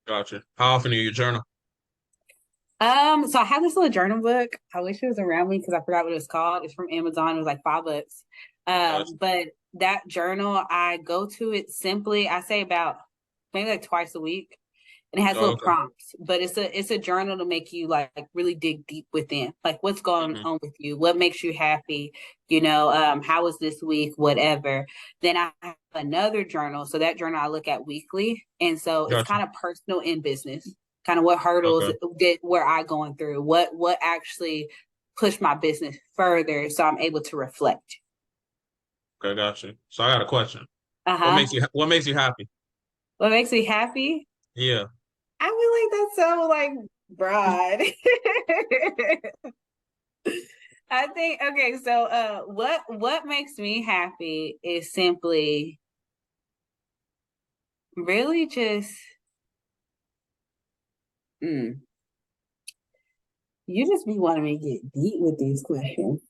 Gotcha. How often do you journal? So I have this little journal book. I wish it was around me because I forgot what it was called. It's from Amazon. It was like $5. Gotcha. But that journal, I go to it simply. I say about maybe like twice a week, and it has Oh, little okay. prompts. But it's a journal to make you like really dig deep within, like what's going Hmm. on with you, what makes you happy. How was this week, whatever. Then I have another journal. So that journal I look at weekly, and so it's Gotcha. kind of personal in business, kind of what hurdles Okay. did were I going through, what actually pushed my business further, so I'm able to reflect. Okay, gotcha. So I got a question. Uh-huh. What makes you happy? What makes me happy? Yeah. I feel like that's so like broad. I think okay, so what makes me happy is simply really just mm, you just be wanting me to get deep with these questions.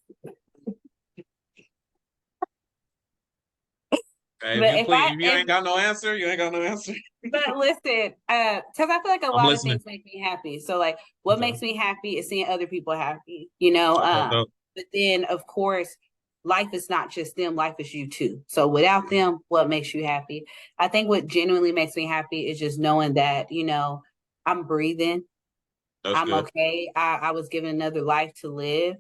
Hey, But if I if you if ain't got no answer, you ain't got no answer. But listen, because I feel like a I'm lot of listening. things make me happy. So like what Okay. makes me happy is seeing other people happy, Okay, dope. but then of course life is not just them, life is you too. So without them, what makes you happy? I think what genuinely makes me happy is just knowing that, I'm breathing, That's I'm good. okay. I was given another life to live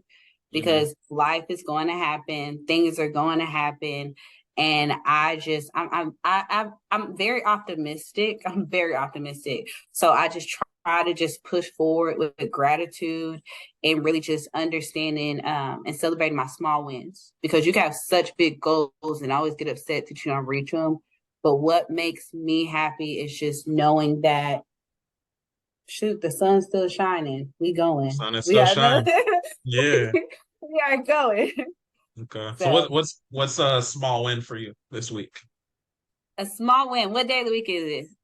Hmm. because life is going to happen, things are going to happen, and I'm very optimistic. I'm very optimistic. So I just try to just push forward with gratitude and really just understanding and celebrating my small wins because you can have such big goals and I always get upset that you don't reach them. But what makes me happy is just knowing that shoot, the sun's still shining. We going. Sun is We still got another. shining. Yeah. We are going. Okay. So So what's a small win for you this week? a small win. What day of the week is this?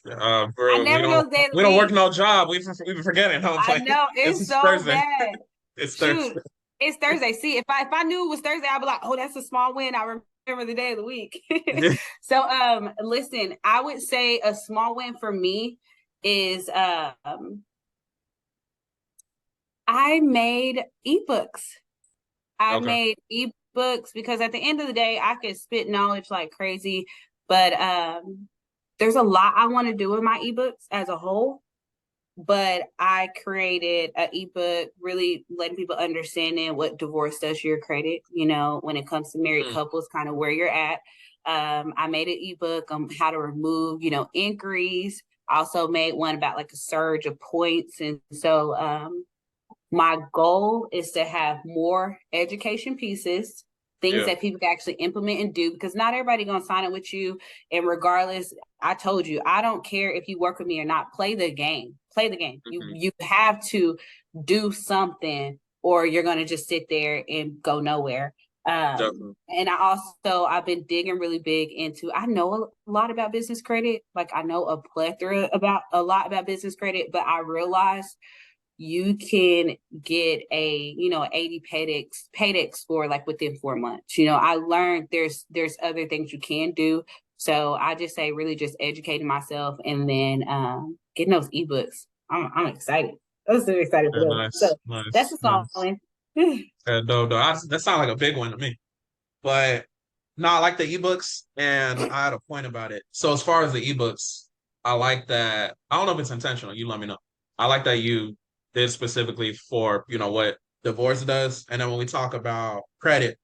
I Bro, never know the day of the we don't work week. no job. We been forgetting. No, I'm I playing. know it's It's so Thursday. bad. It's Shoot, Thursday. it's Thursday. See, if I knew it was Thursday, I'd be like, oh, that's a small win. I remember the day of the week. Yeah. So listen, I would say a small win for me is I made ebooks. I Okay. made ebooks because at the end of the day, I could spit knowledge like crazy, but there's a lot I want to do with my ebooks as a whole. But I created an ebook, really letting people understanding what divorce does to your credit. When it comes to married Mm, couples, kind of where you're at. I made an ebook on how to remove, inquiries. I also made one about like a surge of points, and so my goal is to have more education pieces, things yeah. that people can actually implement and do because not everybody gonna sign up with you. And regardless, I told you, I don't care if you work with me or not. Play the game. Play the game. You Hmm. you have to do something, or you're gonna just sit there and go nowhere. Definitely. And I've been digging really big into. I know a lot about business credit, like I know a plethora about a lot about business credit, but I realized you can get a 80 paydex score like within 4 months. I learned there's other things you can do. So I just say really just educating myself and then getting those ebooks. I'm excited. I'm so excited for Yeah, those. So nice, that's nice, a small nice. one. Yeah, dope, dope. That sounds like a big one to me. But no, I like the ebooks, and I had a point about it. So as far as the ebooks, I like that. I don't know if it's intentional. You let me know. I like that you did specifically for what divorce does, and then when we talk about credit,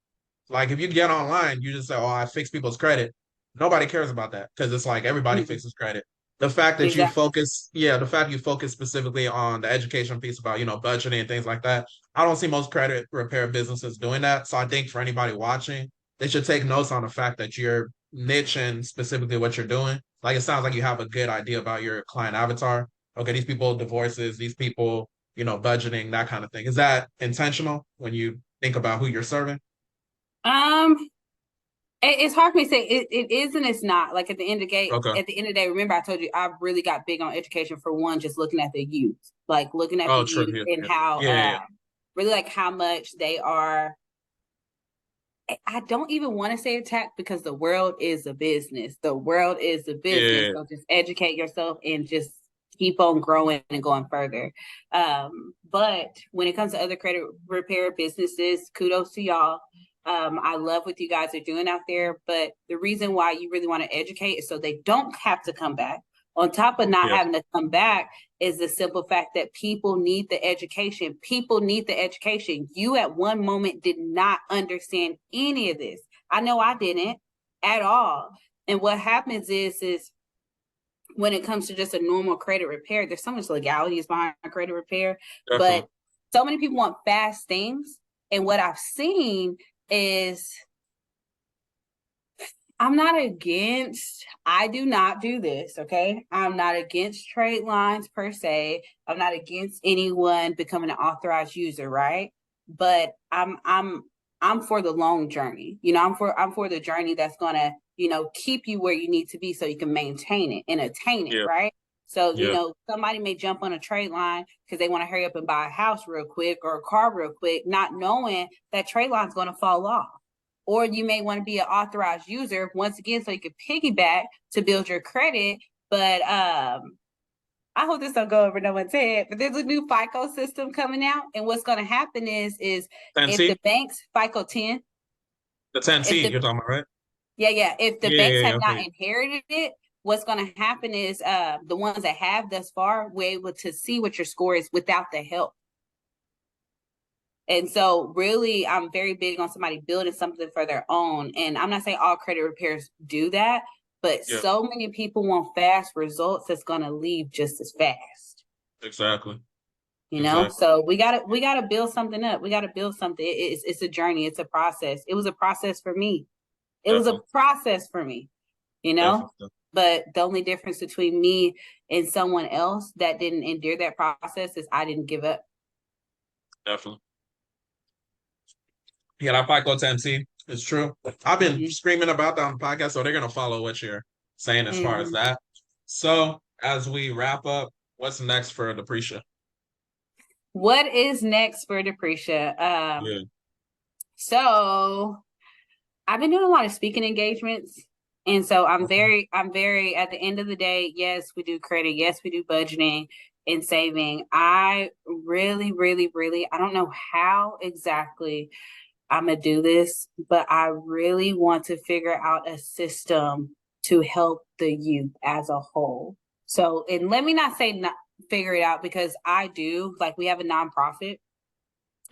like if you get online, you just say, "Oh, I fix people's credit." Nobody cares about that because it's like everybody Mm, fixes credit. The fact that you exactly. focus, yeah, the fact you focus specifically on the education piece about budgeting and things like that. I don't see most credit repair businesses doing that. So I think for anybody watching, they should take notes on the fact that you're niching specifically what you're doing. Like it sounds like you have a good idea about your client avatar. Okay, these people divorces, these people, budgeting, that kind of thing. Is that intentional when you think about who you're serving? Um, it's hard for me to say it is and it's not. Like Okay. at the end of the day, remember I told you I really got big on education for one, just looking at the youth, like looking at the Oh, true. youth Yeah, and yeah, how yeah, yeah. really like how much they are I don't even want to say attack because the world is a business. The world is a business. Yeah, So just educate yourself and just keep on growing and going further. But when it comes to other credit repair businesses, kudos to y'all. I love what you guys are doing out there. But the reason why you really want to educate is so they don't have to come back. On top of not yeah, having to come back is the simple fact that people need the education. People need the education. You at one moment did not understand any of this. I know I didn't at all. And what happens is when it comes to just a normal credit repair, there's so much legalities behind credit repair, definitely. but so many people want fast things. And what I've seen is I'm not against, I do not do this, okay? I'm not against trade lines per se. I'm not against anyone becoming an authorized user, right? But I'm for the long journey. You know, I'm for the journey that's gonna, keep you where you need to be so you can maintain it and attain it, Yeah, right? So, yeah, somebody may jump on a trade line because they want to hurry up and buy a house real quick or a car real quick, not knowing that trade line's gonna fall off. Or you may want to be an authorized user once again, so you can piggyback to build your credit. But I hope this don't go over no one's head. But there's a new FICO system coming out, and what's going to happen is if 10T, the banks FICO 10, the if 10T the you're talking about, right? if the Yeah, banks yeah, yeah. have not Okay, inherited it, what's going to happen is the ones that have thus far were able to see what your score is without the help. And so really, I'm very big on somebody building something for their own. And I'm not saying all credit repairs do that, but yeah, so many people want fast results that's going to leave just as fast. exactly, exactly, So we gotta build something up. We gotta build something. It's a journey. It's a process. It was a process for me. It was a definitely, process for me. You know, definitely, but the only difference between me and someone else that didn't endure that process is I didn't give up. definitely. Yeah, that FICO 10T is true. I've been Mm-hmm. screaming about that on the podcast, so they're gonna follow what you're saying as far as Mm-hmm. that. So as we wrap up, what's next for Deprecia? What is next for Deprecia? Yeah. So I've been doing a lot of speaking engagements. And so Okay. I'm very, at the end of the day, yes, we do credit. Yes, we do budgeting and saving. I really, really, really, I don't know how exactly I'm going to do this, but I really want to figure out a system to help the youth as a whole. So, and let me not say not figure it out because I do, like we have a nonprofit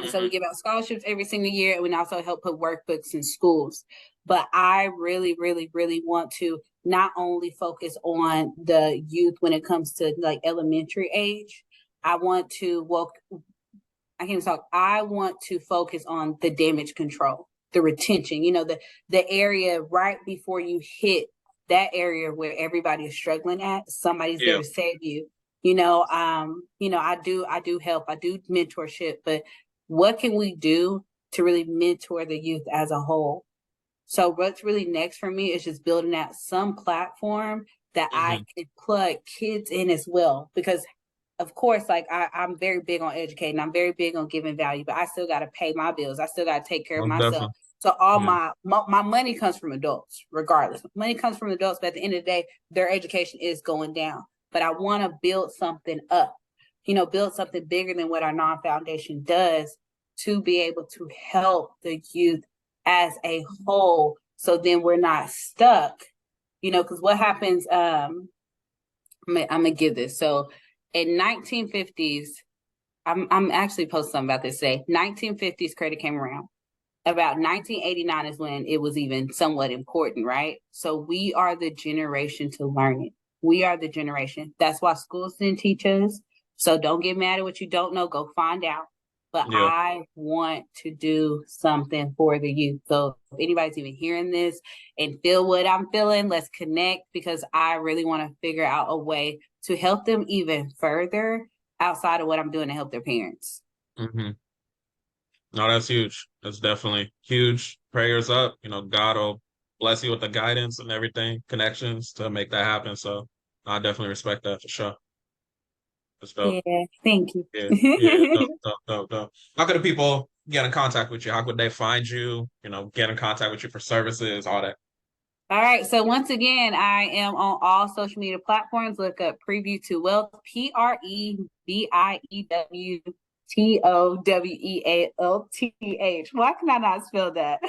and so we Hmm. give out scholarships every single year, and we also help put workbooks in schools. But I really, really, really want to not only focus on the youth when it comes to like elementary age. I want to well, I can't even talk. I want to focus on the damage control, the retention. The area right before you hit that area where everybody is struggling at. Somebody's there Yeah. to save you. I do help. I do mentorship, but what can we do to really mentor the youth as a whole? So what's really next for me is just building out some platform that I Hmm. could plug kids in as well. Because of course, like I'm very big on educating, I'm very big on giving value, but I still gotta pay my bills. I still gotta take care of Most myself. definitely. So all Yeah. my money comes from adults, regardless. Money comes from adults, but at the end of the day, their education is going down. But I want to build something up, build something bigger than what our non-foundation does to be able to help the youth as a whole. So then we're not stuck, because what happens, I'm gonna give this. So in 1950s, I'm actually posting something about this today. 1950s credit came around. About 1989 is when it was even somewhat important, right? So we are the generation to learn it. We are the generation. That's why schools didn't teach us. So don't get mad at what you don't know. Go find out. But Yeah. I want to do something for the youth. So if anybody's even hearing this and feel what I'm feeling, let's connect because I really want to figure out a way to help them even further outside of what I'm doing to help their parents. Hmm. No, that's huge. That's definitely huge. Prayers up. God will bless you with the guidance and everything, connections to make that happen. So I definitely respect that for sure. That's dope. Yeah, thank Yeah, yeah, you. dope, dope, dope, dope. How can the people get in contact with you? How could they find you? Get in contact with you for services, all that. All right. So once again, I am on all social media platforms. Look up Preview to Wealth, PREVIEWTOWEALTH. Why can I not spell that?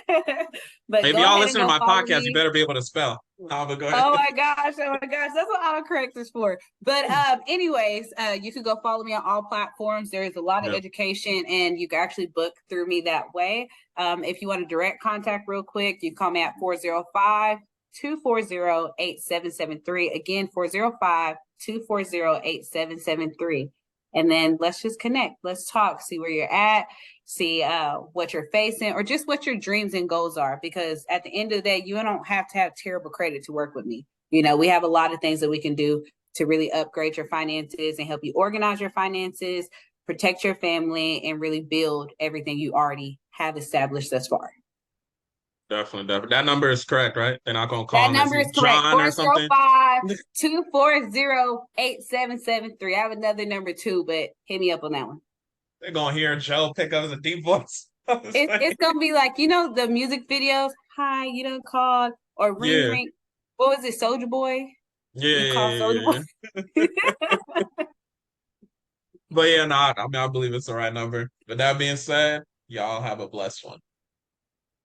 But If go y'all ahead and listen to go my follow podcast, you me. better be able to spell. No, but go ahead. Oh my gosh, oh my gosh. That's what autocorrect is for. But anyways, you can go follow me on all platforms. There is a lot of Yeah. education and you can actually book through me that way. If you want a direct contact real quick, you call me at 405-240-8773. Again, 405-240-8773. And then let's just connect. Let's talk, see where you're at, see what you're facing, or just what your dreams and goals are. Because at the end of the day, you don't have to have terrible credit to work with me. We have a lot of things that we can do to really upgrade your finances and help you organize your finances, protect your family, and really build everything you already have established thus far. Definitely, definitely. That number is correct, right? They're not gonna That call him as number is correct. John or something. 405-240-8773. I have another number too, but hit me up on that one. They're gonna hear Joe pick up as a deep voice. It's gonna be like, the music videos, hi, you done called, or ring Yeah, ring. What was it, Soldier Boy? yeah, You call Soldier yeah, Boy. yeah. But yeah, no, I mean, I believe it's the right number. With that being said, y'all have a blessed one.